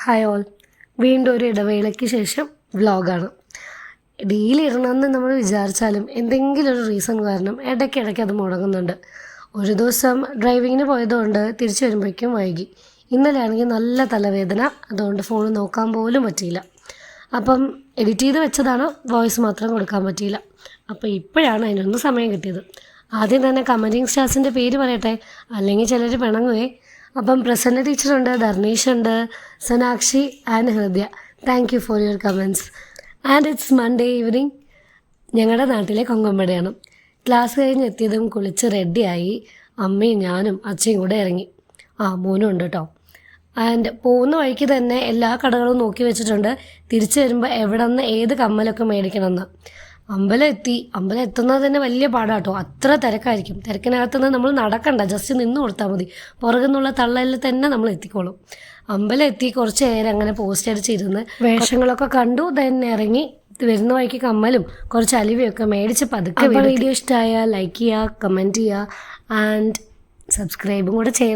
Hi all, വീണ്ടും ഒരു ഇടവേളയ്ക്ക് ശേഷം വ്ലോഗാണ്. ഡെയിലി ഇടണമെന്ന് നമ്മൾ വിചാരിച്ചാലും എന്തെങ്കിലും ഒരു റീസൺ കാരണം ഇടയ്ക്കിടയ്ക്ക് അത് മുടങ്ങുന്നുണ്ട്. ഒരു ദിവസം ഡ്രൈവിങ്ങിന് പോയതുകൊണ്ട് തിരിച്ചു വരുമ്പോഴേക്കും വൈകി. ഇന്നലെ ആണെങ്കിൽ നല്ല തലവേദന, അതുകൊണ്ട് ഫോൺ നോക്കാൻ പോലും പറ്റിയില്ല. അപ്പം എഡിറ്റ് ചെയ്ത് വെച്ചതാണ്, വോയിസ് മാത്രം കൊടുക്കാൻ പറ്റിയില്ല. അപ്പോൾ ഇപ്പോഴാണ് അതിനൊന്ന് സമയം കിട്ടിയത്. ആദ്യം തന്നെ കമൻറ്റിങ് സ്റ്റാർസിൻ്റെ പേര് പറയട്ടെ, അല്ലെങ്കിൽ ചിലർ പിണങ്ങുവേ. അപ്പം പ്രസന്ന ടീച്ചറുണ്ട്, ധർണീഷുണ്ട്, സനാക്ഷി ആൻഡ് ഹൃദയ. Thank you for your comments. And it's Monday evening. ഞങ്ങളുടെ നാട്ടിലെ കൊങ്കമ്പടയാണ്. ക്ലാസ് കഴിഞ്ഞ് എത്തിയതും കുളിച്ച് റെഡിയായി അമ്മയും ഞാനും അച്ഛയും കൂടെ ഇറങ്ങി. മോനും ഉണ്ട് കേട്ടോ. ആൻഡ് പോകുന്ന വഴിക്ക് തന്നെ എല്ലാ കടകളും നോക്കി വെച്ചിട്ടുണ്ട്, തിരിച്ചു വരുമ്പോൾ എവിടെ നിന്ന് ഏത് കമ്മലൊക്കെ മേടിക്കണമെന്ന്. അമ്പലം എത്തുന്നത് തന്നെ വലിയ പാടാട്ടോ, അത്ര തിരക്കായിരിക്കും. തിരക്കിനകത്തുനിന്ന് നമ്മൾ നടക്കണ്ട, ജസ്റ്റ് നിന്ന് കൊടുത്താൽ മതി, പുറകിൽ നിന്നുള്ള തള്ളലിൽ തന്നെ നമ്മൾ എത്തിക്കോളും. അമ്പലം എത്തി കുറച്ച് നേരം അങ്ങനെ പോസ്റ്റ് അടിച്ചിരുന്ന് വേഷങ്ങളൊക്കെ കണ്ടു, തന്നെ ഇറങ്ങി. വരുന്ന വഴിക്ക് കമ്മലും കുറച്ച് അലിവയൊക്കെ മേടിച്ച് പതുക്കെ. വീഡിയോ ഇഷ്ടമായാൽ ലൈക്ക് ചെയ്യുക, കമൻറ്റ് ചെയ്യുക ആൻഡ് സബ്സ്ക്രൈബും കൂടെ ചെയ്യണം.